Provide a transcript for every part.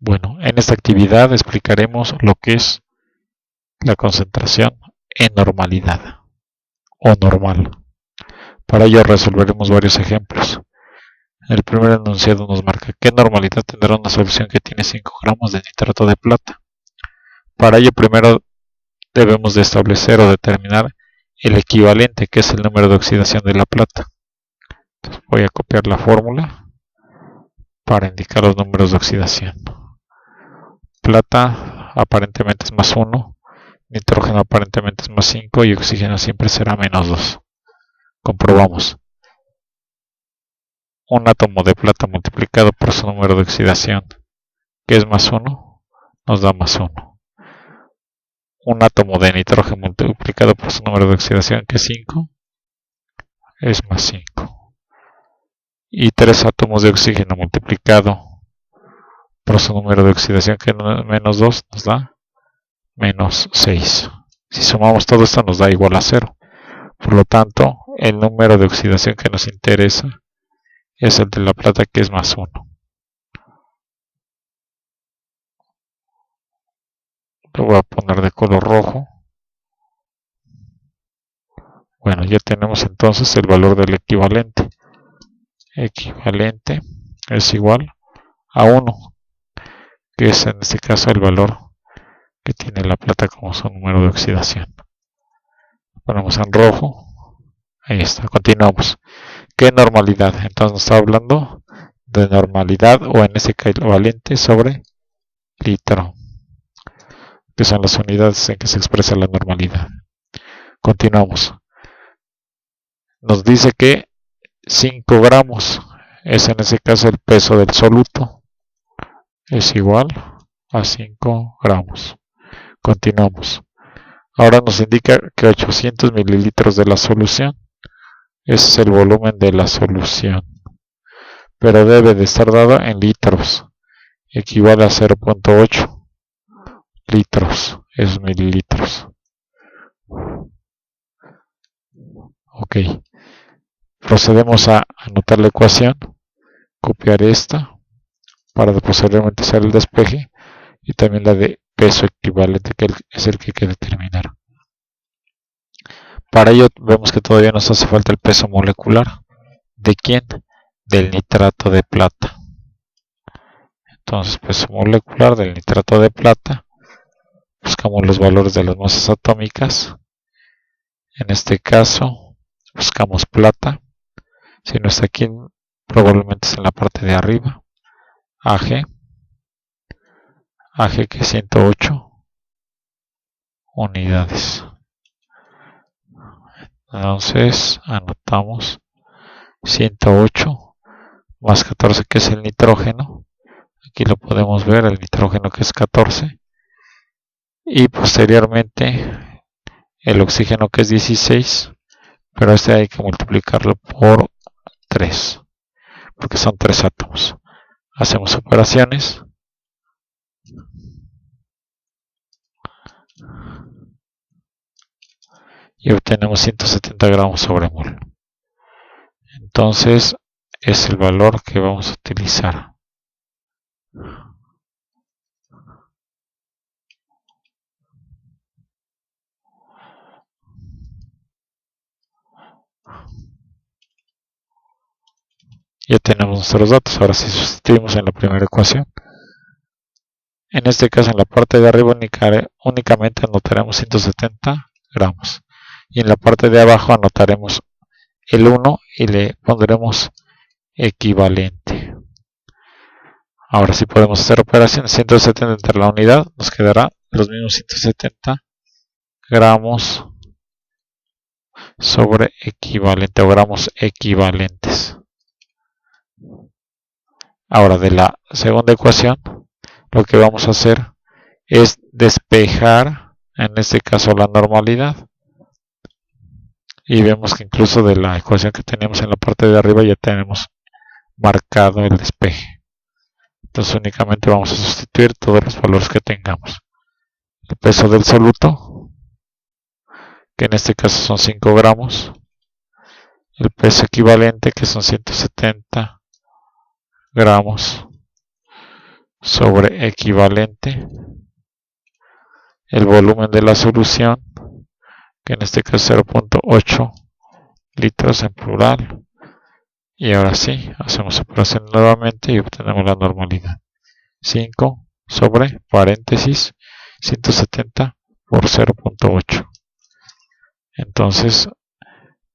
Bueno, en esta actividad explicaremos lo que es la concentración en normalidad o normal. Para ello resolveremos varios ejemplos. El primer enunciado nos marca qué normalidad tendrá una solución que tiene 5 gramos de nitrato de plata. Para ello primero debemos de establecer o determinar el equivalente, que es el número de oxidación de la plata. Entonces voy a copiar la fórmula para indicar los números de oxidación. Plata aparentemente es más 1, nitrógeno aparentemente es más 5 y oxígeno siempre será menos 2. Comprobamos. Un átomo de plata multiplicado por su número de oxidación, que es más 1, nos da más 1. Un átomo de nitrógeno multiplicado por su número de oxidación, que es 5, es más 5. Y 3 átomos de oxígeno multiplicado por su número de oxidación, que es menos 2, nos da menos 6. Si sumamos todo esto nos da igual a 0. Por lo tanto, el número de oxidación que nos interesa es el de la plata, que es más 1. Lo voy a poner de color rojo. Bueno, ya tenemos entonces el valor del equivalente. Equivalente es igual a 1, que es en este caso el valor que tiene la plata como su número de oxidación. Ponemos en rojo. Ahí está, continuamos. ¿Qué normalidad? Entonces nos está hablando de normalidad o en ese equivalente sobre litro, que son las unidades en que se expresa la normalidad. Continuamos. Nos dice que 5 gramos es en ese caso el peso del soluto. Es igual a 5 gramos. Continuamos. Ahora nos indica que 800 mililitros de la solución. Ese es el volumen de la solución. Pero debe de estar dado en litros. Equivale a 0.8 litros. Esos mililitros. Ok. Procedemos a anotar la ecuación. Copiar esta para posteriormente hacer el despeje. Y también la de peso equivalente, que es el que hay que determinar. Para ello vemos que todavía nos hace falta el peso molecular. ¿De quién? Del nitrato de plata. Entonces, peso molecular del nitrato de plata. Buscamos los valores de las masas atómicas. En este caso, buscamos plata. Si no está aquí, probablemente es en la parte de arriba. AG. AG, que es 108 unidades. Entonces anotamos 108 más 14, que es el nitrógeno. Aquí lo podemos ver, el nitrógeno, que es 14. Y posteriormente el oxígeno, que es 16. Pero este hay que multiplicarlo por 3, porque son 3 átomos. Hacemos operaciones. Y obtenemos 170 gramos sobre mol. Entonces es el valor que vamos a utilizar. Ya tenemos nuestros datos. Ahora si sustituimos en la primera ecuación, en este caso en la parte de arriba únicamente anotaremos 170 gramos. Y en la parte de abajo anotaremos el 1 y le pondremos equivalente. Ahora sí podemos hacer operaciones. 170 entre la unidad, nos quedará los mismos 170 gramos sobre equivalente o gramos equivalentes. Ahora de la segunda ecuación, lo que vamos a hacer es despejar, en este caso, la normalidad. Y vemos que incluso de la ecuación que teníamos en la parte de arriba ya tenemos marcado el despeje. Entonces únicamente vamos a sustituir todos los valores que tengamos. El peso del soluto, que en este caso son 5 gramos. El peso equivalente, que son 170 gramos sobre equivalente el volumen de la solución, que en este caso es 0.8 litros en plural. Y ahora sí, hacemos operación nuevamente y obtenemos la normalidad. 5 sobre paréntesis 170 por 0.8. Entonces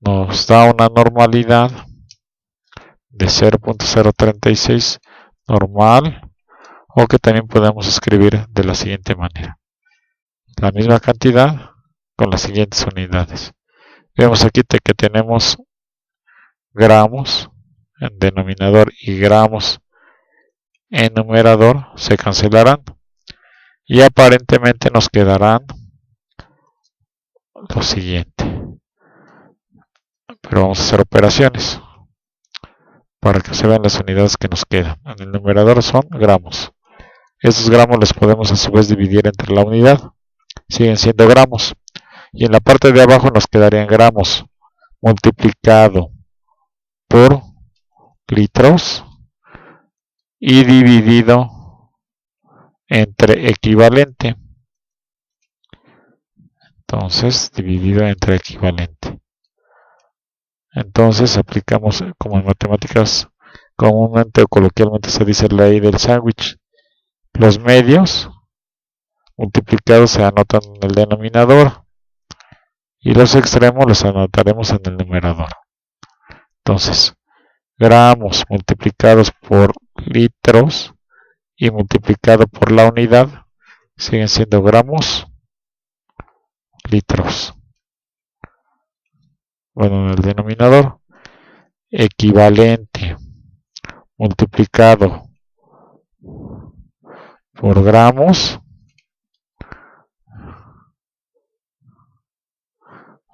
nos da una normalidad de 0.036 normal, o que también podemos escribir de la siguiente manera: la misma cantidad con las siguientes unidades. Vemos aquí que tenemos gramos en denominador y gramos en numerador, se cancelarán y aparentemente nos quedarán lo siguiente. Pero vamos a hacer operaciones para que se vean las unidades que nos quedan. En el numerador son gramos. Estos gramos los podemos a su vez dividir entre la unidad. Siguen siendo gramos. Y en la parte de abajo nos quedarían gramos multiplicado por litros y dividido entre equivalente. Entonces, dividido entre equivalente. Entonces, aplicamos, como en matemáticas comúnmente o coloquialmente se dice, la ley del sándwich. Los medios multiplicados se anotan en el denominador y los extremos los anotaremos en el numerador. Entonces, gramos multiplicados por litros y multiplicado por la unidad siguen siendo gramos litros. Bueno, en el denominador, equivalente multiplicado por gramos.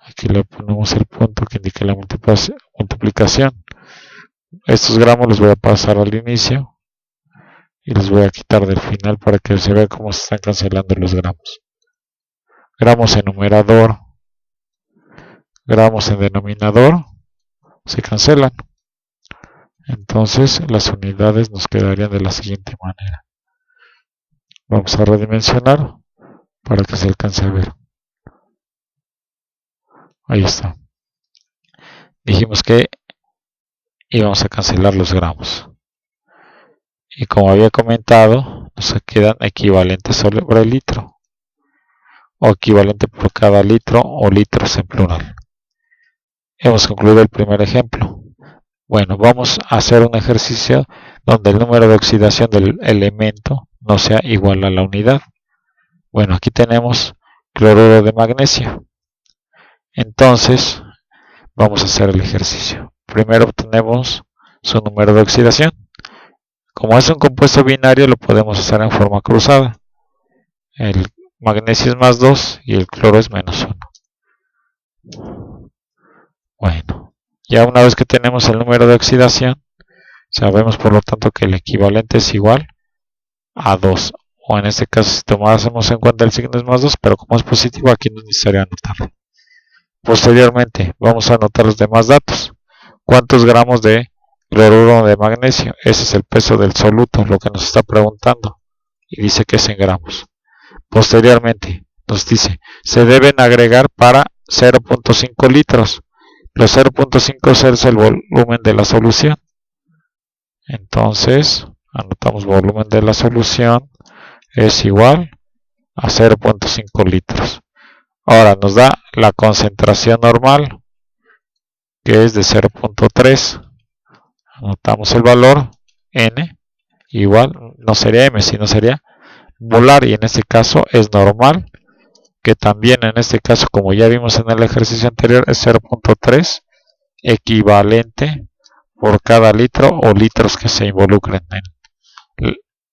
Aquí le ponemos el punto que indica la multiplicación. Estos gramos los voy a pasar al inicio y los voy a quitar del final para que se vea cómo se están cancelando los gramos. Gramos en numerador, gramos en denominador, se cancelan. Entonces las unidades nos quedarían de la siguiente manera. Vamos a redimensionar para que se alcance a ver. Ahí está. Dijimos que íbamos a cancelar los gramos. Y como había comentado, nos quedan equivalentes sobre el litro. O equivalente por cada litro o litros en plural. Hemos concluido el primer ejemplo. Bueno, vamos a hacer un ejercicio donde el número de oxidación del elemento no sea igual a la unidad. Bueno, aquí tenemos cloruro de magnesio. Entonces, vamos a hacer el ejercicio. Primero obtenemos su número de oxidación. Como es un compuesto binario, lo podemos hacer en forma cruzada. El magnesio es más 2 y el cloro es menos 1. Bueno, ya una vez que tenemos el número de oxidación, sabemos por lo tanto que el equivalente es igual a 2. O en este caso, si tomásemos en cuenta el signo es más 2, pero como es positivo, aquí no es necesario anotarlo. Posteriormente, vamos a anotar los demás datos. ¿Cuántos gramos de cloruro de magnesio? Ese es el peso del soluto, lo que nos está preguntando. Y dice que es en gramos. Posteriormente, nos dice, se deben agregar para 0.5 litros. Los 0.5 es el volumen de la solución. Entonces, anotamos volumen de la solución es igual a 0.5 litros. Ahora nos da la concentración normal, que es de 0.3. Anotamos el valor N, igual, no sería M, sino sería molar, y en este caso es normal, que también en este caso, como ya vimos en el ejercicio anterior, es 0.3 equivalente por cada litro o litros que se involucren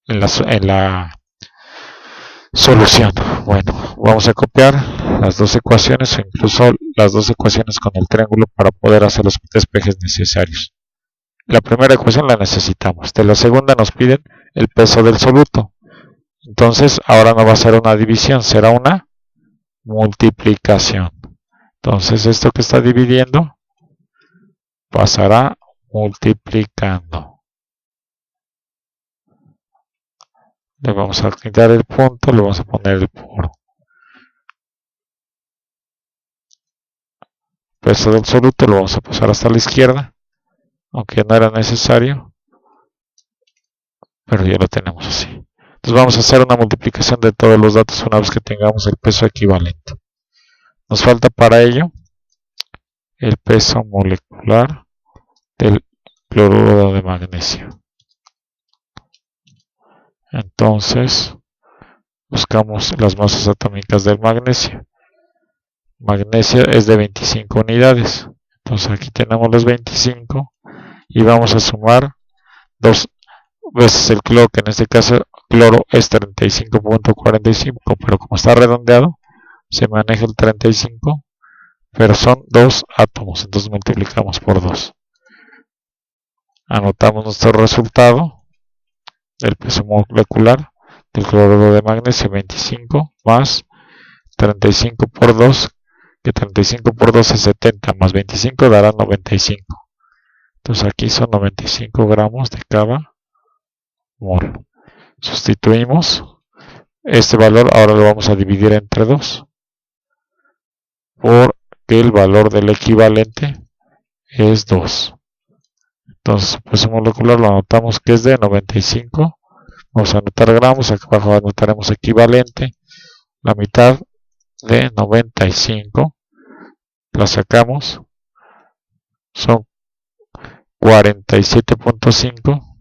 en la solución. Bueno, vamos a copiar las dos ecuaciones o incluso las dos ecuaciones con el triángulo para poder hacer los despejes necesarios. La primera ecuación la necesitamos. De la segunda nos piden el peso del soluto. Entonces ahora no va a ser una división, será una multiplicación. Entonces esto que está dividiendo pasará multiplicando. le vamos a quitar el punto, le vamos a poner el por peso del soluto, lo vamos a pasar hasta la izquierda, aunque no era necesario, pero ya lo tenemos así. Entonces vamos a hacer una multiplicación de todos los datos una vez que tengamos el peso equivalente. Nos falta para ello el peso molecular del cloruro de magnesio. Entonces buscamos las masas atómicas del magnesio. Magnesio es de 25 unidades. Entonces aquí tenemos los 25 y vamos a sumar 2 veces el cloro, que en este caso cloro es 35.45, pero como está redondeado se maneja el 35, pero son 2 átomos, entonces multiplicamos por 2. Anotamos nuestro resultado del peso molecular del cloruro de magnesio, 25 más 35 por 2, que 35 por 2 es 70, más 25 dará 95. Entonces aquí son 95 gramos de cada mol. Sustituimos este valor, ahora lo vamos a dividir entre 2, porque el valor del equivalente es 2. Entonces el peso molecular lo anotamos que es de 95. Vamos a anotar gramos, aquí abajo anotaremos equivalente. La mitad de 95 la sacamos, son 47.5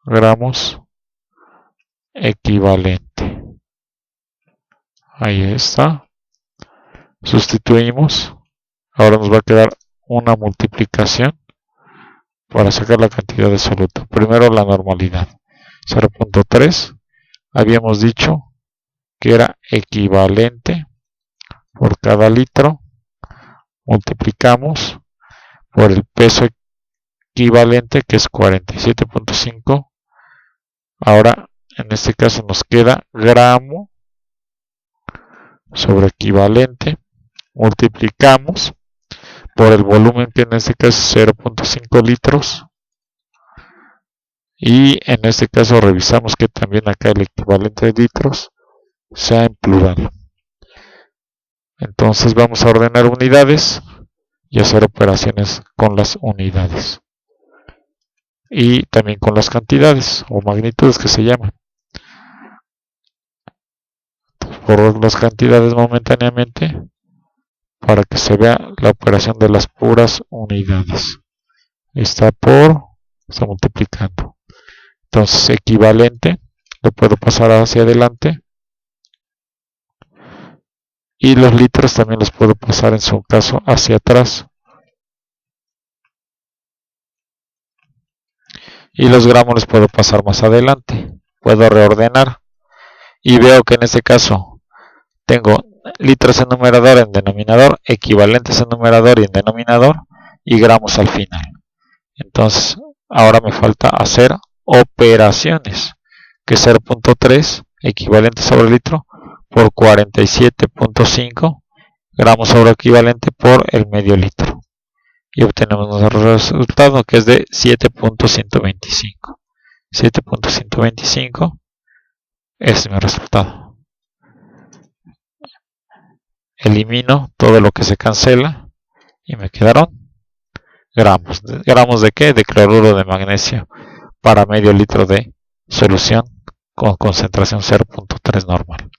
gramos equivalente. Ahí está. Sustituimos. Ahora nos va a quedar una multiplicación para sacar la cantidad de soluto. Primero la normalidad. 0.3. Habíamos dicho que era equivalente por cada litro. Multiplicamos por el peso equivalente, que es 47.5. Ahora en este caso nos queda gramo sobre equivalente. Multiplicamos por el volumen, que en este caso es 0.5 litros. Y en este caso revisamos que también acá el equivalente de litros sea en plural. Entonces vamos a ordenar unidades y hacer operaciones con las unidades. Y también con las cantidades o magnitudes que se llaman. Por las cantidades momentáneamente para que se vea la operación de las puras unidades. Está multiplicando. Entonces equivalente lo puedo pasar hacia adelante. Y los litros también los puedo pasar en su caso hacia atrás. Y los gramos los puedo pasar más adelante. Puedo reordenar. Y veo que en este caso tengo litros en numerador, en denominador, equivalentes en numerador y en denominador, y gramos al final. Entonces ahora me falta hacer operaciones, que es 0.3 equivalente sobre litro por 47.5 gramos sobre equivalente por el medio litro. Y obtenemos nuestro resultado, que es de 7.125. 7.125 es mi resultado. Elimino todo lo que se cancela y me quedaron gramos. ¿Gramos de qué? De cloruro de magnesio para medio litro de solución con concentración 0.3 normal.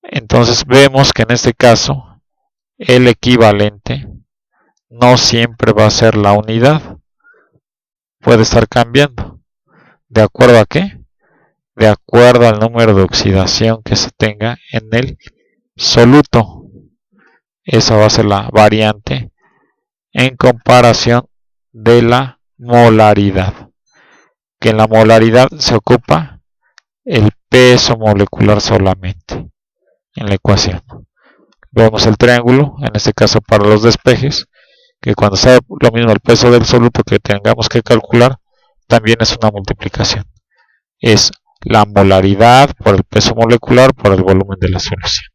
Entonces vemos que en este caso el equivalente no siempre va a ser la unidad. Puede estar cambiando. ¿De acuerdo a qué? De acuerdo al número de oxidación que se tenga en el soluto. Esa va a ser la variante en comparación de la molaridad. Que en la molaridad se ocupa el peso molecular solamente en la ecuación. Vemos el triángulo, en este caso para los despejes, que cuando sea lo mismo el peso del soluto que tengamos que calcular, también es una multiplicación. Es la molaridad por el peso molecular por el volumen de la solución.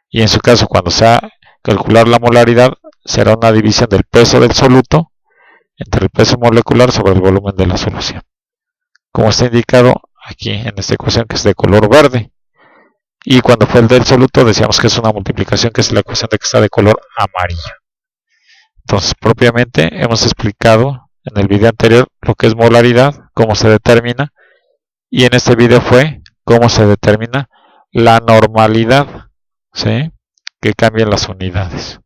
Y en su caso, cuando sea calcular la molaridad, será una división del peso del soluto entre el peso molecular sobre el volumen de la solución. como está indicado aquí en esta ecuación, que es de color verde. Y cuando fue el del soluto decíamos que es una multiplicación, que es la ecuación de que está de color amarillo. Entonces, propiamente hemos explicado en el video anterior lo que es molaridad, cómo se determina, y en este video fue cómo se determina la normalidad, ¿sí? Que cambian las unidades.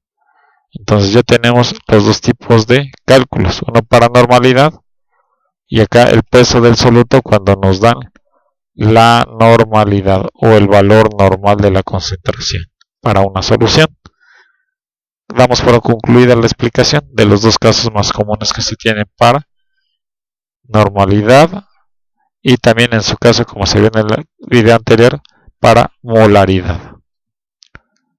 Entonces ya tenemos los dos tipos de cálculos, uno para normalidad y acá el peso del soluto cuando nos dan la normalidad o el valor normal de la concentración para una solución. Damos por concluida la explicación de los dos casos más comunes que se tienen para normalidad y también en su caso, como se vio en el video anterior, para molaridad.